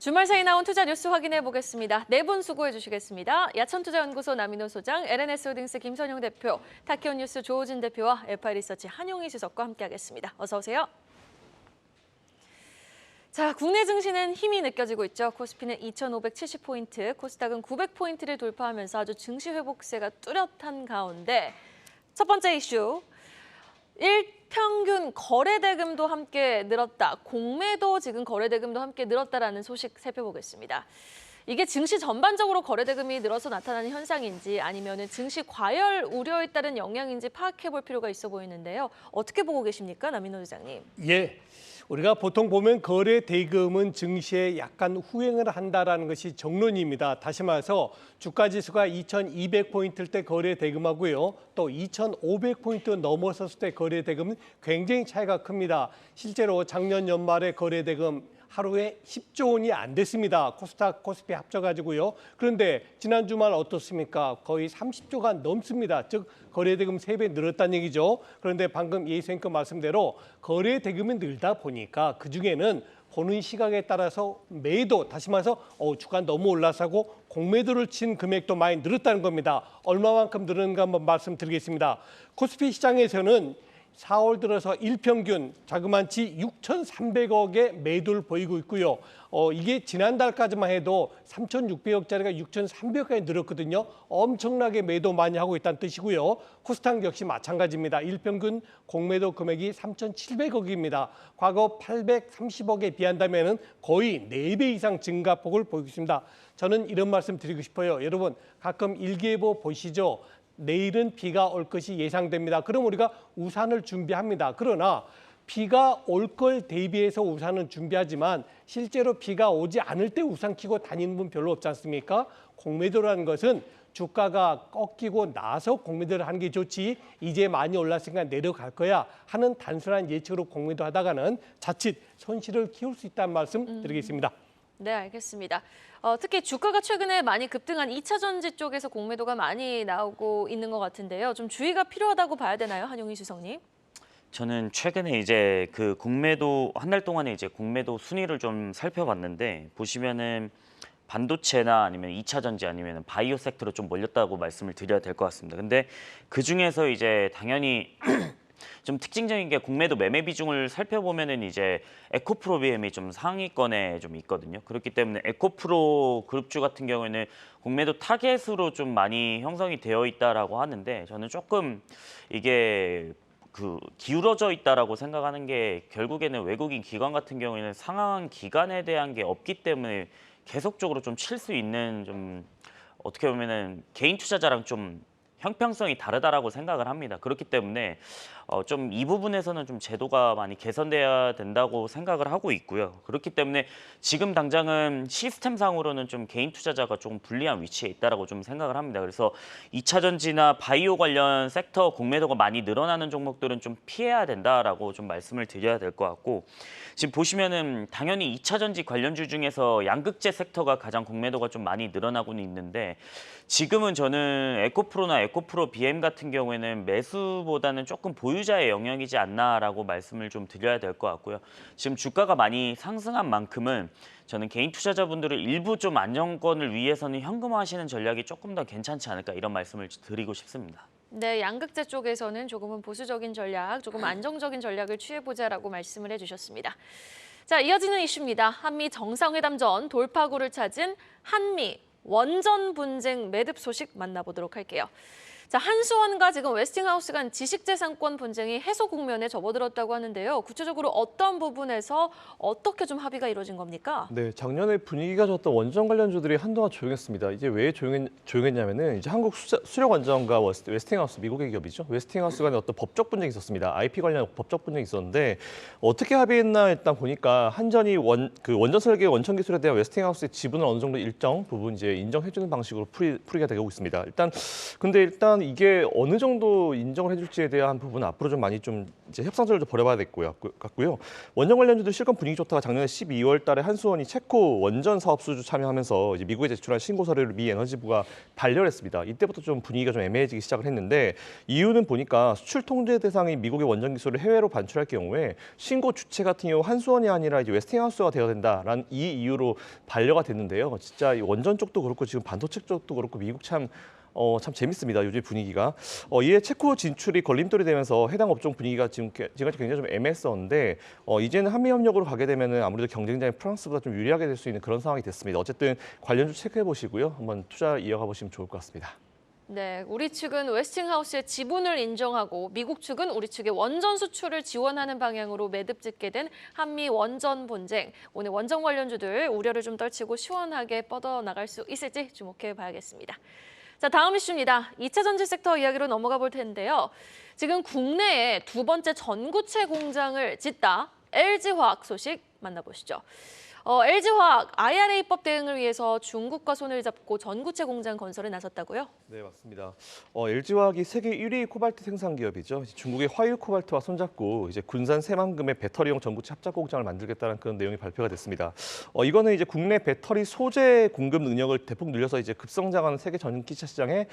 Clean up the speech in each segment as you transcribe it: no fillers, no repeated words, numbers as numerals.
주말 사이 나온 투자 뉴스 확인해 보겠습니다. 네 분 수고해 주시겠습니다. 야천투자연구소 남인호 소장, LNS홀딩스 김선영 대표, 타키온뉴스 조우진 대표와 FI리서치 한용희 수석과 함께하겠습니다. 어서 오세요. 자, 국내 증시는 힘이 느껴지고 있죠. 코스피는 2,570포인트, 코스닥은 900포인트를 돌파하면서 아주 증시 회복세가 뚜렷한 가운데 첫 번째 이슈. 일평균 거래대금도 함께 늘었다. 공매도 지금 거래대금도 함께 늘었다라는 소식 살펴보겠습니다. 이게 증시 전반적으로 거래대금이 늘어서 나타나는 현상인지 아니면 증시 과열 우려에 따른 영향인지 파악해볼 필요가 있어 보이는데요. 어떻게 보고 계십니까, 남인호 소장님? 예, 우리가 보통 보면 거래 대금은 증시에 약간 후행을 한다라는 것이 정론입니다. 다시 말해서 주가 지수가 2,200포인트일 때 거래 대금하고요. 또 2,500포인트 넘어섰을 때 거래 대금은 굉장히 차이가 큽니다. 실제로 작년 연말에 거래 대금 하루에 10조 원이 안 됐습니다. 코스닥, 코스피 합쳐가지고요. 그런데 지난 주말 어떻습니까? 거의 30조가 넘습니다. 즉 거래대금 3배 늘었다는 얘기죠. 그런데 방금 예수님께 말씀대로 거래대금이 늘다 보니까 그중에는 보는 시각에 따라서 매도, 다시 말해서 주가 너무 올라서고 공매도를 친 금액도 많이 늘었다는 겁니다. 얼마만큼 늘었는가 한번 말씀드리겠습니다. 코스피 시장에서는 4월 들어서 일평균 자그마치 6,300억의 매도를 보이고 있고요. 이게 지난달까지만 해도 3,600억짜리가 6,300억까지 늘었거든요. 엄청나게 매도 많이 하고 있다는 뜻이고요. 코스닥 역시 마찬가지입니다. 일평균 공매도 금액이 3,700억입니다. 과거 830억에 비한다면 거의 4배 이상 증가폭을 보이고 있습니다. 저는 이런 말씀 드리고 싶어요. 여러분 가끔 일기예보 보시죠. 내일은 비가 올 것이 예상됩니다. 그럼 우리가 우산을 준비합니다. 그러나 비가 올 걸 대비해서 우산은 준비하지만 실제로 비가 오지 않을 때 우산 켜고 다니는 분 별로 없지 않습니까? 공매도라는 것은 주가가 꺾이고 나서 공매도를 하는 게 좋지 이제 많이 올랐으니까 내려갈 거야 하는 단순한 예측으로 공매도 하다가는 자칫 손실을 키울 수 있다는 말씀 드리겠습니다. 네, 알겠습니다. 특히 주가가 최근에 많이 급등한 2차 전지 쪽에서 공매도가 많이 나오고 있는 것 같은데요. 좀 주의가 필요하다고 봐야 되나요, 한용희 수석님? 저는 최근에 이제 그 공매도 한 달 동안에 이제 공매도 순위를 좀 살펴봤는데 보시면은 반도체나 아니면 2차 전지 아니면 바이오 섹터로 좀 몰렸다고 말씀을 드려야 될 것 같습니다. 근데 그 중에서 이제 당연히 좀 특징적인 게 공매도 매매 비중을 살펴보면은 이제 에코프로비엠이 좀 상위권에 좀 있거든요. 그렇기 때문에 에코프로 그룹주 같은 경우에는 공매도 타겟으로 좀 많이 형성이 되어 있다라고 하는데 저는 조금 이게 기울어져 있다라고 생각하는 게 결국에는 외국인 기관 같은 경우에는 상황 기간에 대한 게 없기 때문에 계속적으로 좀 칠 수 있는 좀 어떻게 보면은 개인 투자자랑 좀 형평성이 다르다라고 생각을 합니다. 그렇기 때문에 좀 이 부분에서는 좀 제도가 많이 개선돼야 된다고 생각을 하고 있고요. 그렇기 때문에 지금 당장은 시스템상으로는 좀 개인 투자자가 좀 불리한 위치에 있다라고 좀 생각을 합니다. 그래서 2차 전지나 바이오 관련 섹터 공매도가 많이 늘어나는 종목들은 좀 피해야 된다라고 좀 말씀을 드려야 될 것 같고 지금 보시면은 당연히 2차 전지 관련주 중에서 양극재 섹터가 가장 공매도가 좀 많이 늘어나고는 있는데 지금은 저는 에코프로나 에코프로 BM 같은 경우에는 매수보다는 조금 보유자의 영역이지 않나라고 말씀을 좀 드려야 될 것 같고요. 지금 주가가 많이 상승한 만큼은 저는 개인 투자자분들을 일부 좀 안정권을 위해서는 현금화하시는 전략이 조금 더 괜찮지 않을까 이런 말씀을 드리고 싶습니다. 네, 양극재 쪽에서는 조금은 보수적인 전략, 조금 안정적인 전략을 취해보자라고 말씀을 해주셨습니다. 자, 이어지는 이슈입니다. 한미 정상회담 전 돌파구를 찾은 한미 원전 분쟁 매듭 소식 만나보도록 할게요. 자, 한수원과 지금 웨스팅하우스 간 지식재산권 분쟁이 해소 국면에 접어들었다고 하는데요. 구체적으로 어떤 부분에서 어떻게 좀 합의가 이루어진 겁니까? 네, 작년에 분위기가 좋았던 원전 관련주들이 한동안 조용했습니다. 이제 왜 조용했냐면은 이제 한국 수력원전과 웨스팅하우스, 미국의 기업이죠. 웨스팅하우스 간에 어떤 법적 분쟁이 있었습니다. IP 관련 법적 분쟁이 있었는데 어떻게 합의했나 일단 보니까 한전이 원전 설계 원천 기술에 대한 웨스팅하우스의 지분을 어느 정도 일정 부분 이제 인정해주는 방식으로 풀이가 되고 있습니다. 근데 일단 일단 이게 어느 정도 인정을 해줄지에 대한 부분은 앞으로 좀 많이 좀 이제 협상전을 좀 벌여봐야 될 것 같고요. 원전 관련주들 실컷 분위기 좋다가 작년에 12월 달에 한수원이 체코 원전 사업 수주 참여하면서 이제 미국에 제출한 신고 서류를 미 에너지부가 반려했습니다. 이때부터 좀 분위기가 좀 애매해지기 시작을 했는데 이유는 보니까 수출 통제 대상이 미국의 원전 기술을 해외로 반출할 경우에 신고 주체 같은 경우 한수원이 아니라 이제 웨스팅하우스가 되어야 된다라는 이 이유로 반려가 됐는데요. 진짜 이 원전 쪽도 그렇고 지금 반도체 쪽도 그렇고 미국 참 재밌습니다. 요즘 분위기가. 이에 체코 진출이 걸림돌이 되면서 해당 업종 분위기가 지금까지 굉장히 좀 애매했었는데 이제는 한미 협력으로 가게 되면은 아무래도 경쟁자인 프랑스보다 좀 유리하게 될 수 있는 그런 상황이 됐습니다. 어쨌든 관련주 체크해 보시고요. 한번 투자 이어가 보시면 좋을 것 같습니다. 네, 우리 측은 웨스팅하우스의 지분을 인정하고 미국 측은 우리 측의 원전 수출을 지원하는 방향으로 매듭 짓게 된 한미 원전 분쟁. 오늘 원전 관련주들 우려를 좀 떨치고 시원하게 뻗어나갈 수 있을지 주목해 봐야겠습니다. 자, 다음 이슈입니다. 2차 전지 섹터 이야기로 넘어가 볼 텐데요. 지금 국내에 두 번째 전구체 공장을 짓다 LG화학 소식 만나보시죠. LG화학 IRA법 대응을 위해서 중국과 손을 잡고 전구체 공장 건설에 나섰다고요? 네, 맞습니다. LG화학이 세계 1위 코발트 생산 기업이죠. 중국의 화유 코발트와 손잡고 이제 군산 새만금의 배터리용 전구체 합작 공장을 만들겠다는 그런 내용이 발표가 됐습니다. 이거는 이제 국내 배터리 소재 공급 능력을 대폭 늘려서 이제 급성장하는 세계 전기차 시장에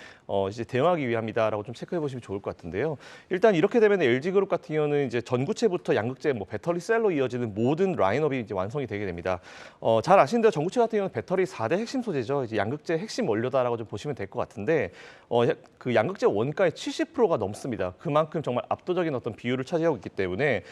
이제 대응하기 위함이다라고 좀 체크해 보시면 좋을 것 같은데요. 일단 이렇게 되면 LG그룹 같은 경우는 이제 전구체부터 양극재, 배터리 셀로 이어지는 모든 라인업이 이제 완성이 되게 됩니다. 잘 아시는 대로 전구체 같은 경우는 배터리 4대 핵심 소재죠. 이제 양극재 핵심 원료다라고 좀 보시면 될 것 같은데 그 양극재 원가의 70%가 넘습니다. 그만큼 정말 압도적인 어떤 비율을 차지하고 있기 때문에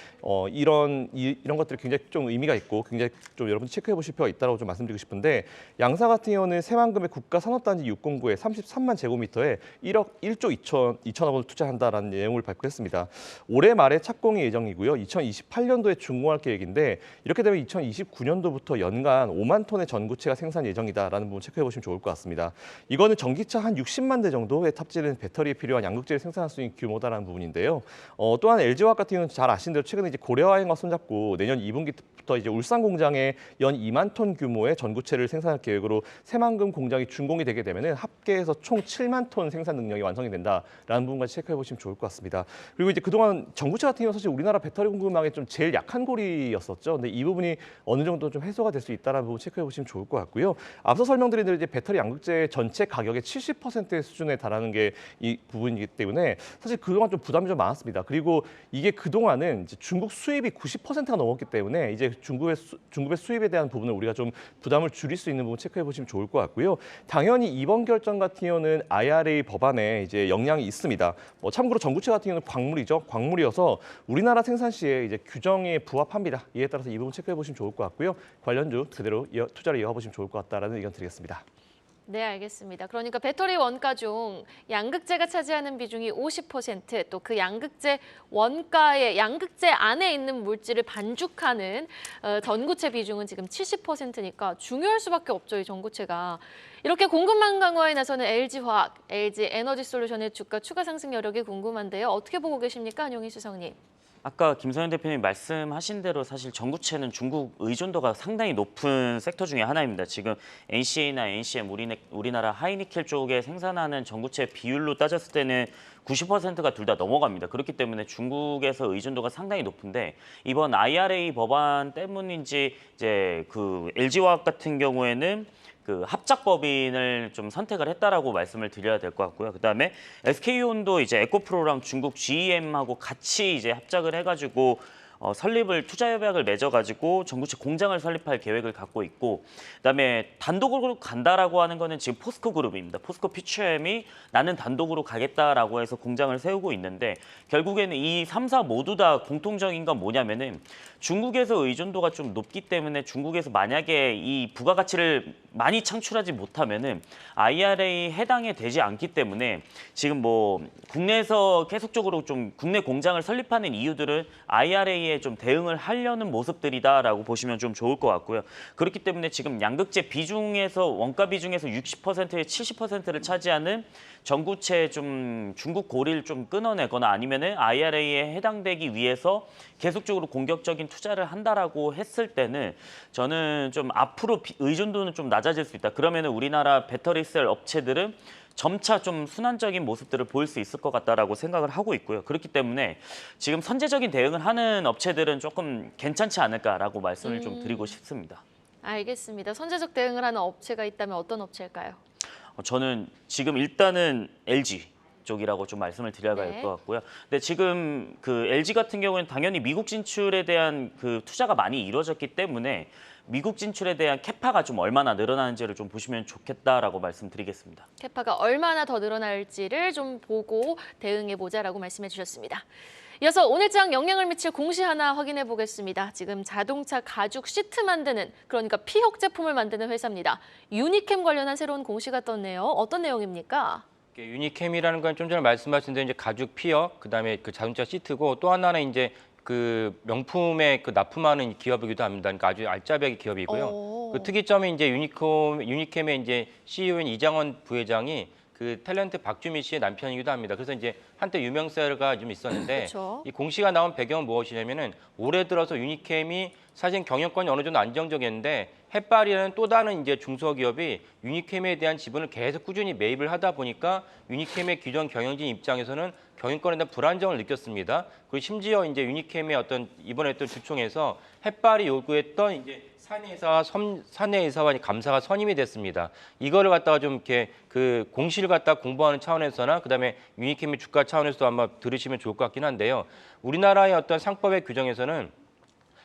이런 것들이 굉장히 좀 의미가 있고 굉장히 좀 여러분 체크해 보실 필요가 있다고 좀 말씀드리고 싶은데 양사 같은 경우는 새만금의 국가 산업단지 609에 33만 제곱미터에 1억 1조 2천억 원을 투자한다라는 내용을 발표했습니다. 올해 말에 착공이 예정이고요. 2028년도에 준공할 계획인데 이렇게 되면 2029년도부터 연간 5만 톤의 전구체가 생산 예정이다라는 부분 체크해 보시면 좋을 것 같습니다. 이거는 전기차 한 60만 대 정도에 탑재된 배터리에 필요한 양극재를 생산할 수 있는 규모다라는 부분인데요. 또한 LG화학 같은 경우는 잘 아시는 대로 최근에 이제 고려화행과 손잡고 내년 2분기부터 이제 울산 공장에 연 2만 톤 규모의 전구체를 생산할 계획으로 새만금 공장이 준공이 되게 되면은 합계해서 총 7만 톤 생산 능력이 완성이 된다라는 부분까지 체크해 보시면 좋을 것 같습니다. 그리고 이제 그동안 전구체 같은 경우는 사실 우리나라 배터리 공급망에 좀 제일 약한 고리였었죠. 근데 이 부분이 어느 정도 좀 해소가 될 수 있다는 부분 체크해 보시면 좋을 것 같고요. 앞서 설명드린 대로 이제 배터리 양극재 전체 가격의 70%의 수준에 달하는 게 이 부분이기 때문에 사실 그동안 좀 부담이 좀 많았습니다. 그리고 이게 그동안은 이제 중국 수입이 90%가 넘었기 때문에 이제 중국의 수입에 대한 부분을 우리가 좀 부담을 줄일 수 있는 부분 체크해 보시면 좋을 것 같고요. 당연히 이번 결정 같은 경우는 IRA 법안에 이제 영향이 있습니다. 참고로 전구체 같은 경우는 광물이죠. 광물이어서 우리나라 생산 시에 이제 규정에 부합합니다. 이에 따라서 이 부분 체크해 보시면 좋을 것 같고요. 관련주 그대로 투자를 이어가 보시면 좋을 것 같다라는 의견 드리겠습니다. 네, 알겠습니다. 그러니까 배터리 원가 중 양극재가 차지하는 비중이 50%, 또 그 양극재 원가의 양극재 안에 있는 물질을 반죽하는 전구체 비중은 지금 70%니까 중요할 수밖에 없죠, 이 전구체가. 이렇게 공급망 강화에 나서는 LG화학, LG에너지솔루션의 주가 추가 상승 여력이 궁금한데요. 어떻게 보고 계십니까, 한용희 수석님? 아까 김성현 대표님 말씀하신 대로 사실 전구체는 중국 의존도가 상당히 높은 섹터 중에 하나입니다. 지금 NCA나 NCM 우리나라 하이니켈 쪽에 생산하는 전구체 비율로 따졌을 때는 90%가 둘 다 넘어갑니다. 그렇기 때문에 중국에서 의존도가 상당히 높은데 이번 IRA 법안 때문인지 이제 그 LG화학 같은 경우에는 그 합작법인을 좀 선택을 했다라고 말씀을 드려야 될 것 같고요. 그다음에 SK온도 이제 에코프로랑 중국 GEM하고 같이 이제 합작을 해가지고 설립을 투자 협약을 맺어가지고 전구체 공장을 설립할 계획을 갖고 있고, 그다음에 단독으로 간다라고 하는 거는 지금 포스코 그룹입니다. 포스코 퓨처엠이 나는 단독으로 가겠다라고 해서 공장을 세우고 있는데 결국에는 이 3사 모두 다 공통적인 건 뭐냐면은 중국에서 의존도가 좀 높기 때문에 중국에서 만약에 이 부가가치를 많이 창출하지 못하면은 IRA 해당이 되지 않기 때문에 지금 뭐 국내에서 계속적으로 좀 국내 공장을 설립하는 이유들은 IRA에 좀 대응을 하려는 모습들이다라고 보시면 좀 좋을 것 같고요. 그렇기 때문에 지금 양극재 비중에서 원가 비중에서 60%에 70%를 차지하는 전구체 좀 중국 고리를 좀 끊어내거나 아니면은 IRA에 해당되기 위해서 계속적으로 공격적인 투자를 한다라고 했을 때는 저는 좀 앞으로 의존도는 좀 낮아질 수 있다. 그러면은 우리나라 배터리 셀 업체들은 점차 좀 순환적인 모습들을 보일 수 있을 것 같다라고 생각을 하고 있고요. 그렇기 때문에 지금 선제적인 대응을 하는 업체들은 조금 괜찮지 않을까라고 말씀을 좀 드리고 싶습니다. 알겠습니다. 선제적 대응을 하는 업체가 있다면 어떤 업체일까요? 저는 지금 일단은 LG 쪽이라고 좀 말씀을 드려야 될 네. 것 같고요. 근데 지금 그 LG 같은 경우는 당연히 미국 진출에 대한 그 투자가 많이 이루어졌기 때문에 미국 진출에 대한 캐파가 좀 얼마나 늘어나는지를 좀 보시면 좋겠다라고 말씀드리겠습니다. 캐파가 얼마나 더 늘어날지를 좀 보고 대응해 보자라고 말씀해 주셨습니다. 이어서 오늘장 영향을 미칠 공시 하나 확인해 보겠습니다. 지금 자동차 가죽 시트 만드는, 그러니까 피혁 제품을 만드는 회사입니다. 유니캠 관련한 새로운 공시가 떴네요. 어떤 내용입니까? 유니캠이라는 건 좀 전에 말씀하신 대로 이제 가죽 피혁, 그다음에 그 자동차 시트고 또 하나는 이제 그 명품에 그 납품하는 기업이기도 합니다. 그러니까 아주 알짜배기 기업이고요. 오. 그 특이점이 이제 유니캠의 이제 CEO인 이장원 부회장이 그 탤런트 박주미 씨의 남편이기도 합니다. 그래서 이제 한때 유명세가 좀 있었는데 그쵸. 이 공시가 나온 배경은 무엇이냐면은 올해 들어서 유니캠이 사실 경영권이 어느 정도 안정적이었는데 햇발이라는 또 다른 이제 중소기업이 유니캠에 대한 지분을 계속 꾸준히 매입을 하다 보니까 유니캠의 기존 경영진 입장에서는 경영권에 대한 불안정을 느꼈습니다. 그리고 심지어 이제 유니캠의 어떤 이번에 했던 주총에서 햇발이 요구했던 이제 사내이사와 감사가 선임이 됐습니다. 이거를 갖다가 좀 이렇게 그 공시를 갖다 공부하는 차원에서나 그다음에 유니캠의 주가 차원에서도 아마 들으시면 좋을 것 같긴 한데요. 우리나라의 어떤 상법의 규정에서는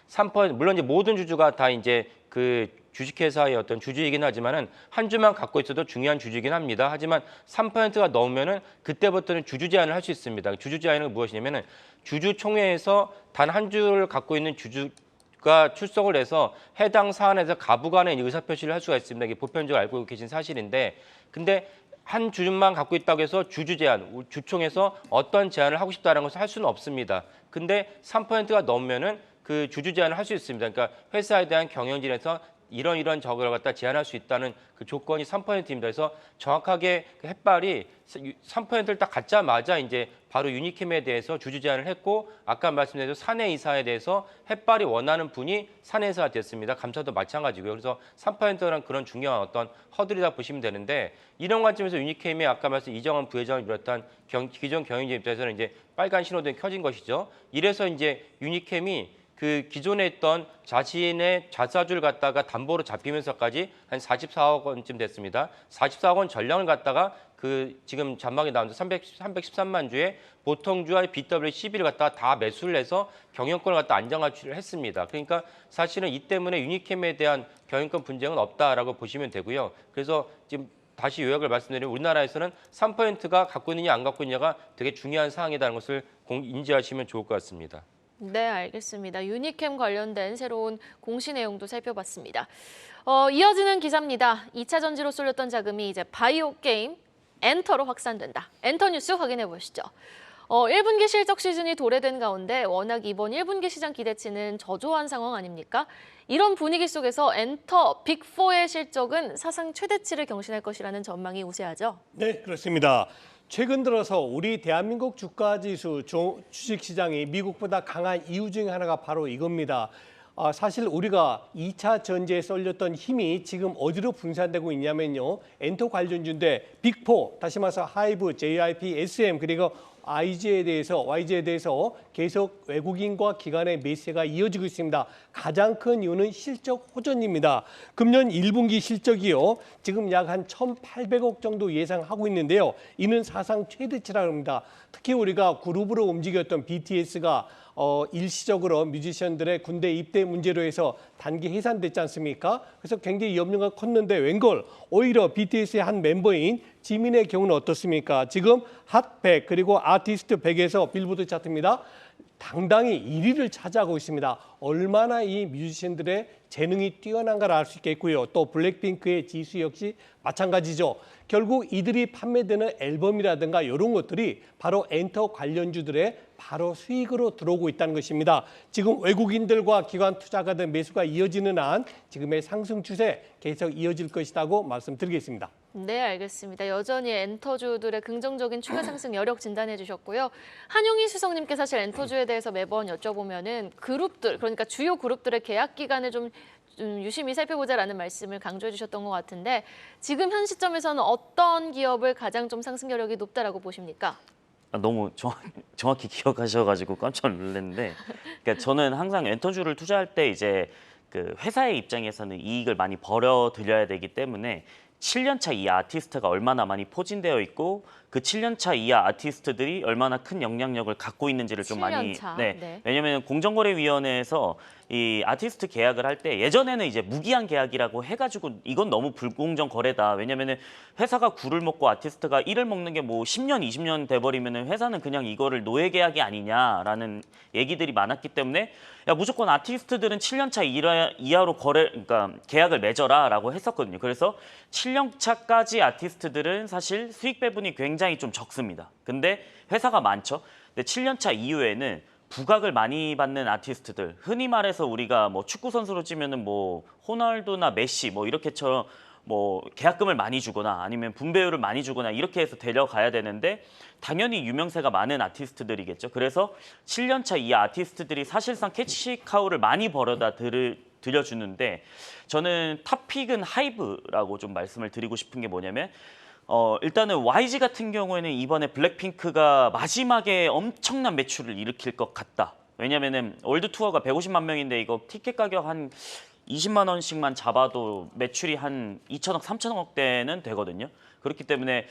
3% 물론 이제 모든 주주가 다 이제 그 주식회사의 어떤 주주이긴 하지만은 한 주만 갖고 있어도 중요한 주주이긴 합니다. 하지만 3%가 넘으면은 그때부터는 주주 제한을 할 수 있습니다. 주주 제한은 무엇이냐면은 주주총회에서 단 한 주를 갖고 있는 주주가 출석을 해서 해당 사안에서 가부간의 의사표시를 할 수가 있습니다. 이게 보편적으로 알고 계신 사실인데, 근데 한 주주만 갖고 있다고 해서 주주 제한, 주총에서 어떤 제안을 하고 싶다는 것을 할 수는 없습니다. 근데 3%가 넘으면은 그 주주 제한을 할 수 있습니다. 그러니까 회사에 대한 경영진에서 이런 적을 갖다 제한할 수 있다는 그 조건이 3%입니다. 그래서 정확하게 그 햇발이 3%를 딱 갖자마자 이제 바로 유니캠에 대해서 주주 제한을 했고, 아까 말씀드린 사내이사에 대해서 햇발이 원하는 분이 사내이사가 됐습니다. 감사도 마찬가지고요. 그래서 3%는 그런 중요한 어떤 허들이다 보시면 되는데, 이런 관점에서 유니캠이 아까 말씀 이정원 부회장을 비롯한 기존 경영진 입장에서는 이제 빨간 신호등이 켜진 것이죠. 이래서 이제 유니캠이 그 기존에 있던 자신의 자사주를 갖다가 담보로 잡히면서까지 한 44억 원쯤 됐습니다. 44억 원 전량을 갖다가 그 지금 잔망이 나오는 313만 주의 보통주와 BW12를 갖다가 다 매수를 해서 경영권을 갖다 안정화를 했습니다. 그러니까 사실은 이 때문에 유니캠에 대한 경영권 분쟁은 없다라고 보시면 되고요. 그래서 지금 다시 요약을 말씀드리면 우리나라에서는 3%가 갖고 있느냐 안 갖고 있느냐가 되게 중요한 사항이라는 것을 인지하시면 좋을 것 같습니다. 네, 알겠습니다. 유니캠 관련된 새로운 공시 내용도 살펴봤습니다. 이어지는 기사입니다. 2차 전지로 쏠렸던 자금이 이제 바이오 게임 엔터로 확산된다. 엔터 뉴스 확인해 보시죠. 1분기 실적 시즌이 도래된 가운데 워낙 이번 1분기 시장 기대치는 저조한 상황 아닙니까? 이런 분위기 속에서 엔터 빅4의 실적은 사상 최대치를 경신할 것이라는 전망이 우세하죠. 네, 그렇습니다. 최근 들어서 우리 대한민국 주가지수 주식시장이 미국보다 강한 이유 중 하나가 바로 이겁니다. 사실 우리가 2차 전지에 쏠렸던 힘이 지금 어디로 분산되고 있냐면요. 엔터 관련주인데 빅4, 다시 말해서 하이브, JYP, SM 그리고 YG에 대해서 계속 외국인과 기관의 매세가 이어지고 있습니다. 가장 큰 이유는 실적 호전입니다. 금년 1분기 실적이요. 지금 약 한 1,800억 정도 예상하고 있는데요. 이는 사상 최대치라고 합니다. 특히 우리가 그룹으로 움직였던 BTS가 일시적으로 뮤지션들의 군대 입대 문제로 해서 단기 해산됐지 않습니까? 그래서 굉장히 염려가 컸는데 웬걸 오히려 BTS의 한 멤버인 지민의 경우는 어떻습니까? 지금 핫100 그리고 아티스트 100에서 빌보드 차트입니다. 당당히 1위를 차지하고 있습니다. 얼마나 이 뮤지션들의 재능이 뛰어난가를 알 수 있겠고요. 또 블랙핑크의 지수 역시 마찬가지죠. 결국 이들이 판매되는 앨범이라든가 이런 것들이 바로 엔터 관련주들의 바로 수익으로 들어오고 있다는 것입니다. 지금 외국인들과 기관 투자가들 매수가 이어지는 한 지금의 상승 추세 계속 이어질 것이라고 말씀드리겠습니다. 네, 알겠습니다. 여전히 엔터주들의 긍정적인 추가 상승 여력 진단해 주셨고요. 한용희 수석님께 사실 엔터주에 대해서 매번 여쭤보면은 그룹들, 그러니까 주요 그룹들의 계약 기간을 좀 좀 유심히 살펴보자라는 말씀을 강조해 주셨던 것 같은데 지금 현 시점에서는 어떤 기업을 가장 좀 상승 여력이 높다라고 보십니까? 너무 정확히 기억하셔가지고 깜짝 놀랐는데, 그러니까 저는 항상 엔터주를 투자할 때 이제 그 회사의 입장에서는 이익을 많이 벌어들여야 되기 때문에 7년차 이하 아티스트가 얼마나 많이 포진되어 있고 그 7년차 이하 아티스트들이 얼마나 큰 영향력을 갖고 있는지를 좀 많이 7년차, 네. 네. 왜냐하면 공정거래위원회에서 이 아티스트 계약을 할 때 예전에는 이제 무기한 계약이라고 해가지고 이건 너무 불공정 거래다. 왜냐면은 회사가 굴을 먹고 아티스트가 이를 먹는 게 뭐 10년, 20년 돼버리면은 회사는 그냥 이거를 노예 계약이 아니냐라는 얘기들이 많았기 때문에 야 무조건 아티스트들은 7년차 이하로 그러니까 계약을 맺어라라고 했었거든요. 그래서 7년차까지 아티스트들은 사실 수익 배분이 굉장히 좀 적습니다. 근데 회사가 많죠. 근데 7년차 이후에는 부각을 많이 받는 아티스트들, 흔히 말해서 우리가 뭐 축구 선수로 치면은 뭐 호날두나 메시 뭐 이렇게처럼 뭐 계약금을 많이 주거나 아니면 분배율을 많이 주거나 이렇게 해서 데려가야 되는데 당연히 유명세가 많은 아티스트들이겠죠. 그래서 7년차 이하 아티스트들이 사실상 캐시카우를 많이 벌어다 들여주는데 저는 탑픽은 하이브라고 좀 말씀을 드리고 싶은 게 뭐냐면 일단은 YG 같은 경우에는 이번에 블랙핑크가 마지막에 엄청난 매출을 일으킬 것 같다. 왜냐면은 월드 투어가 150만 명인데 이거 티켓 가격 한 20만 원씩만 잡아도 매출이 한 2천억, 3천억 대는 되거든요. 그렇기 때문에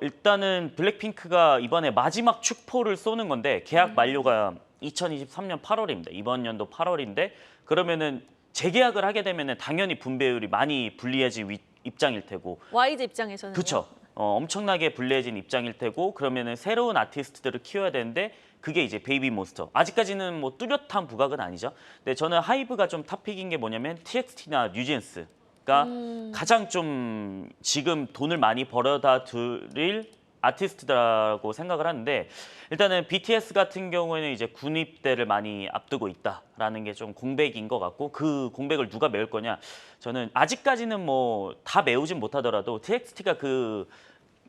일단은 블랙핑크가 이번에 마지막 축포를 쏘는 건데 계약 만료가 2023년 8월입니다. 이번 연도 8월인데 그러면은 재계약을 하게 되면은 당연히 분배율이 많이 불리해질 입장일 테고 YG 입장에서는 그렇죠. 엄청나게 불리해진 입장일 테고 그러면은 새로운 아티스트들을 키워야 되는데 그게 이제 베이비 몬스터. 아직까지는 뭐 뚜렷한 부각은 아니죠. 근데 저는 하이브가 좀 탑픽인 게 뭐냐면 TXT나 뉴진스가 가장 좀 지금 돈을 많이 벌어다 드릴 아티스트라고 생각을 하는데 일단은 BTS 같은 경우에는 이제 군입대를 많이 앞두고 있다라는 게 좀 공백인 것 같고 그 공백을 누가 메울 거냐 저는 아직까지는 뭐 다 메우진 못하더라도 TXT가 그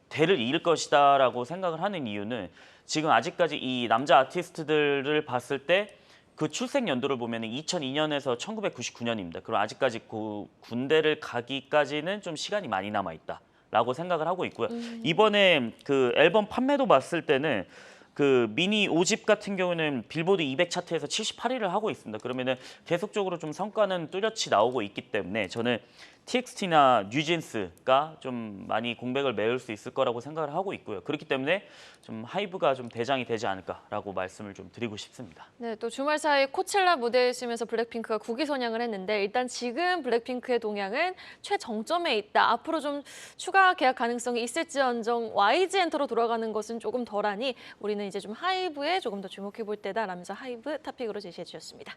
대를 이을 것이다라고 생각을 하는 이유는 지금 아직까지 이 남자 아티스트들을 봤을 때 그 출생 연도를 보면 2002년에서 1999년입니다. 그럼 아직까지 그 군대를 가기까지는 좀 시간이 많이 남아 있다. 라고 생각을 하고 있고요. 이번에 그 앨범 판매도 봤을 때는 그 미니 5집 같은 경우는 빌보드 200 차트에서 78위를 하고 있습니다. 그러면은 계속적으로 좀 성과는 뚜렷이 나오고 있기 때문에 저는 TXT나 뉴진스가 좀 많이 공백을 메울 수 있을 거라고 생각을 하고 있고요. 그렇기 때문에 좀 하이브가 좀 대장이 되지 않을까라고 말씀을 좀 드리고 싶습니다. 네, 또 주말 사이 코첼라 무대에 있으면서 블랙핑크가 국위 선양을 했는데 일단 지금 블랙핑크의 동향은 최정점에 있다. 앞으로 좀 추가 계약 가능성이 있을지언정 YG 엔터로 돌아가는 것은 조금 덜하니 우리는 이제 좀 하이브에 조금 더 주목해 볼 때다라면서 하이브 탑픽으로 제시해 주셨습니다.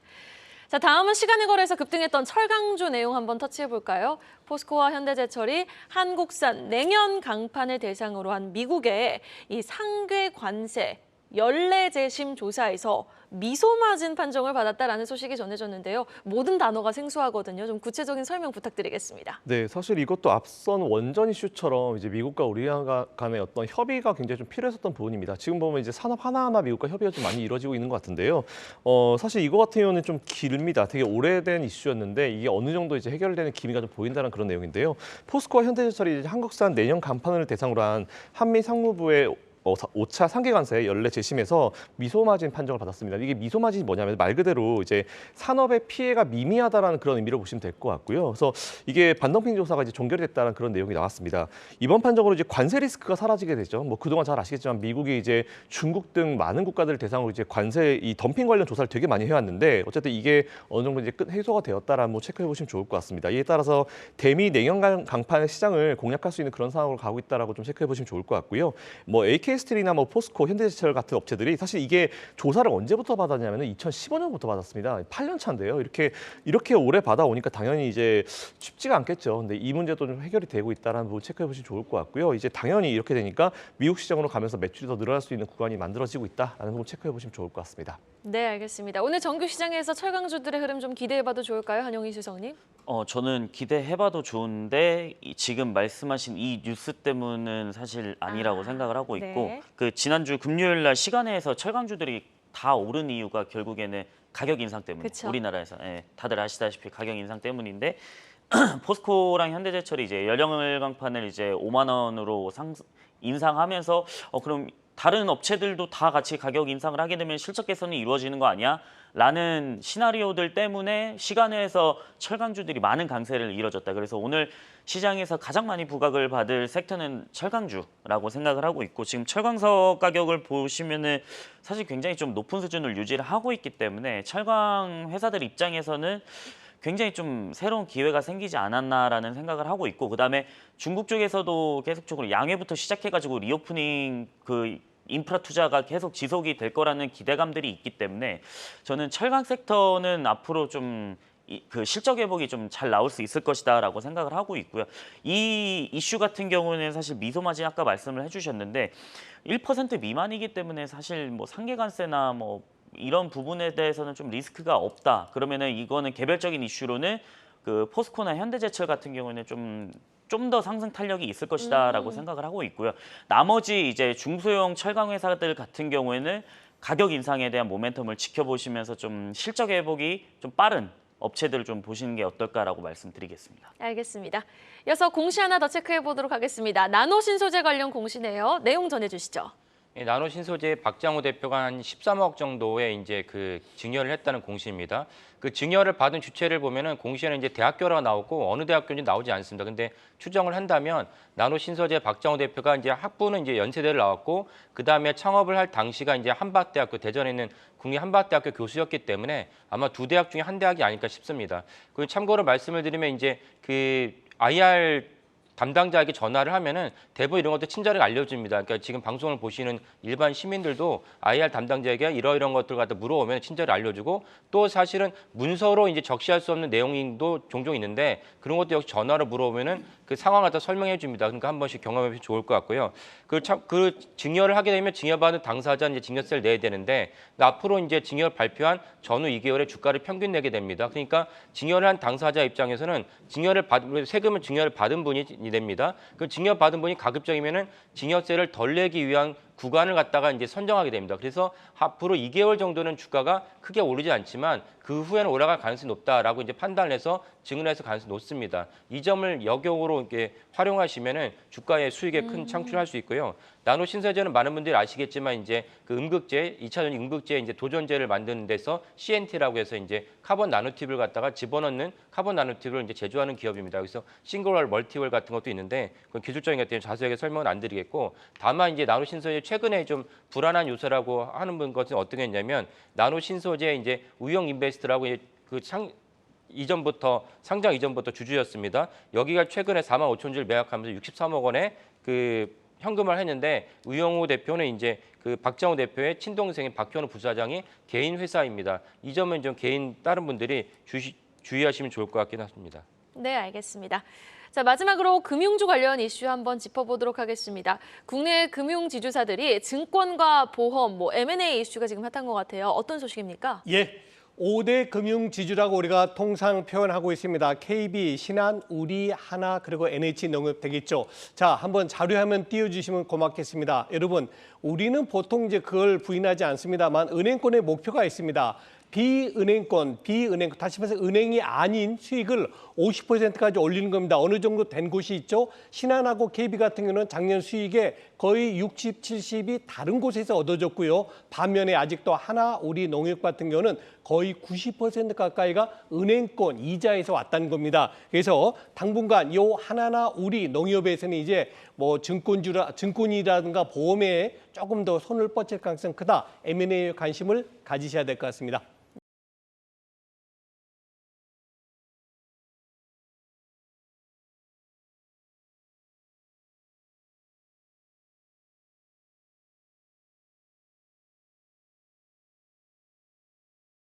자, 다음은 시간의 거래에서 급등했던 철강주 내용 한번 터치해 볼까요? 포스코와 현대제철이 한국산 냉연 강판을 대상으로 한 미국의 이 상계 관세 연례 재심 조사에서 미소 마진 판정을 받았다라는 소식이 전해졌는데요. 모든 단어가 생소하거든요. 좀 구체적인 설명 부탁드리겠습니다. 네, 사실 이것도 앞선 원전 이슈처럼 이제 미국과 우리나라 간의 어떤 협의가 굉장히 좀 필요했었던 부분입니다. 지금 보면 이제 산업 하나하나 미국과 협의가 좀 많이 이루어지고 있는 것 같은데요. 사실 이거 같은 경우는 좀 길입니다. 되게 오래된 이슈였는데 이게 어느 정도 이제 해결되는 기미가 좀 보인다는 그런 내용인데요. 포스코와 현대제철이 이제 한국산 내년 간판을 대상으로 한 한미 상무부의 5차 상계관세 연례 재심에서 미소마진 판정을 받았습니다. 이게 미소마진이 뭐냐면 말 그대로 이제 산업의 피해가 미미하다라는 그런 의미로 보시면 될 것 같고요. 그래서 이게 반덤핑 조사가 이제 종결이 됐다는 그런 내용이 나왔습니다. 이번 판정으로 이제 관세 리스크가 사라지게 되죠. 뭐 그동안 잘 아시겠지만 미국이 이제 중국 등 많은 국가들을 대상으로 이제 관세 이 덤핑 관련 조사를 되게 많이 해왔는데 어쨌든 이게 어느 정도 이제 해소가 되었다라는 뭐 체크해 보시면 좋을 것 같습니다. 이에 따라서 대미 냉연 강판의 시장을 공략할 수 있는 그런 상황으로 가고 있다라고 좀 체크해 보시면 좋을 것 같고요. 뭐 SK스틸이나 뭐 포스코, 현대제철 같은 업체들이 사실 이게 조사를 언제부터 받았냐면 2015년부터 받았습니다. 8년 차인데요. 이렇게 오래 받아오니까 당연히 이제 쉽지가 않겠죠. 근데 이 문제도 좀 해결이 되고 있다는 부분 체크해 보시면 좋을 것 같고요. 이제 당연히 이렇게 되니까 미국 시장으로 가면서 매출이 더 늘어날 수 있는 구간이 만들어지고 있다라는 부분 체크해 보시면 좋을 것 같습니다. 네, 알겠습니다. 오늘 정규 시장에서 철강주들의 흐름 좀 기대해봐도 좋을까요, 한영희 수석님? 저는 기대해봐도 좋은데 지금 말씀하신 이 뉴스 때문은 사실 아니라고 생각을 하고 있고 네. 그 지난주 금요일 날 시간회에서 철강주들이 다 오른 이유가 결국에는 가격 인상 때문에 그쵸. 우리나라에서 다들 아시다시피 가격 인상 때문인데 포스코랑 현대제철이 이제 연령을 강판을 이제 5만 원으로 인상하면서 그럼 다른 업체들도 다 같이 가격 인상을 하게 되면 실적 개선이 이루어지는 거 아니야? 라는 시나리오들 때문에 시간에서 철강주들이 많은 강세를 이뤄졌다. 그래서 오늘 시장에서 가장 많이 부각을 받을 섹터는 철강주라고 생각을 하고 있고 지금 철강석 가격을 보시면은 사실 굉장히 좀 높은 수준을 유지를 하고 있기 때문에 철강 회사들 입장에서는 굉장히 좀 새로운 기회가 생기지 않았나라는 생각을 하고 있고 그다음에 중국 쪽에서도 계속적으로 양회부터 시작해가지고 리오프닝 그 인프라 투자가 계속 지속이 될 거라는 기대감들이 있기 때문에 저는 철강 섹터는 앞으로 좀 그 실적 회복이 좀 잘 나올 수 있을 것이다라고 생각을 하고 있고요. 이 이슈 같은 경우는 사실 미소마진 아까 말씀을 해주셨는데 1% 미만이기 때문에 사실 뭐 상계관세나 뭐 이런 부분에 대해서는 좀 리스크가 없다. 그러면은 이거는 개별적인 이슈로는 그 포스코나 현대제철 같은 경우는 좀 더 상승 탄력이 있을 것이다라고 생각을 하고 있고요. 나머지 이제 중소형 철강 회사들 같은 경우에는 가격 인상에 대한 모멘텀을 지켜보시면서 좀 실적 회복이 좀 빠른 업체들을 좀 보시는 게 어떨까라고 말씀드리겠습니다. 알겠습니다. 이어서 공시 하나 더 체크해 보도록 하겠습니다. 나노 신소재 관련 공시네요. 내용 전해주시죠. 나노 신소재 박장호 대표가 한 13억 정도의 이제 그 증여를 했다는 공시입니다. 그 증여를 받은 주체를 보면은 공시에는 이제 대학교라고 나오고 어느 대학교인지 나오지 않습니다. 근데 추정을 한다면 나노 신소재 박장호 대표가 이제 학부는 이제 연세대를 나왔고 그 다음에 창업을 할 당시가 이제 한밭대학교 대전에 있는 국립 한밭대학교 교수였기 때문에 아마 두 대학 중에 한 대학이 아닐까 싶습니다. 그 참고로 말씀을 드리면 이제 그 IR 담당자에게 전화를 하면은 대부분 이런 것들 친절하게 알려줍니다. 그러니까 지금 방송을 보시는 일반 시민들도 IR 담당자에게 이러이러한 것들 갖다 물어보면 친절히 알려주고 또 사실은 문서로 이제 적시할 수 없는 내용도 종종 있는데 그런 것도 역시 전화로 물어보면은 그 상황을 갖다 설명해 줍니다. 그러니까 한 번씩 경험해 보시면 좋을 것 같고요. 그 증여를 하게 되면 증여받은 당사자는 이제 증여세를 내야 되는데 앞으로 이제 증여를 발표한 전후 2개월의 주가를 평균 내게 됩니다. 그러니까 증여를 한 당사자 입장에서는 세금을 증여를 받은 분이 됩니다. 그 증여받은 분이 가급적이면은 증여세를 덜 내기 위한 구간을 갖다가 이제 선정하게 됩니다. 그래서 앞으로 2개월 정도는 주가가 크게 오르지 않지만 그 후에는 올라갈 가능성이 높다라고 이제 판단을 해서 증언해서 가능성이 높습니다. 이 점을 역용으로 이렇게 활용하시면은 주가의 수익에 큰 창출할 수 있고요. 나노 신소재는 많은 분들이 아시겠지만 이제 그 음극재, 2차전지 음극재 이제 도전제를 만드는 데서 CNT라고 해서 이제 카본 나노튜브를 갖다가 집어넣는 카본 나노튜브를 이제 제조하는 기업입니다. 그래서 싱글월, 멀티월 같은 것도 있는데 그건 기술적인 것 때문에 자세하게 설명은 안 드리겠고 다만 이제 나노 신소재 최근에 좀 불안한 요소라고 하는 것은 어떻게 했냐면 나노 신소재 이제 우영 인베스트라고 상장 이전부터 주주였습니다. 여기가 최근에 4만 5천 주를 매각하면서 63억 원의 그 현금을 했는데 우영우 대표는 이제 그 박장호 대표의 친동생인 박현우 부사장이 개인 회사입니다. 이 점은 좀 다른 분들이 주의하시면 좋을 것 같긴 합니다. 네, 알겠습니다. 자, 마지막으로 금융주 관련 이슈 한번 짚어보도록 하겠습니다. 국내 금융지주사들이 증권과 보험, M&A 이슈가 지금 핫한 것 같아요. 어떤 소식입니까? 예. 5대 금융지주라고 우리가 통상 표현하고 있습니다. KB, 신한, 우리, 하나, 그리고 NH농협 되겠죠. 자, 한번 자료 화면 띄워주시면 고맙겠습니다. 여러분, 우리는 보통 이제 그걸 부인하지 않습니다만 은행권의 목표가 있습니다. 비은행권, 다시 말해서 은행이 아닌 수익을 50%까지 올리는 겁니다. 어느 정도 된 곳이 있죠. 신한하고 KB 같은 경우는 작년 수익의 거의 60, 70이 다른 곳에서 얻어졌고요. 반면에 아직도 하나, 우리 농협 같은 경우는 거의 90% 가까이가 은행권 이자에서 왔다는 겁니다. 그래서 당분간 요 하나나 우리 농협에서는 이제 증권이라든가 보험에 조금 더 손을 뻗칠 가능성이 크다. M&A에 관심을 가지셔야 될 것 같습니다.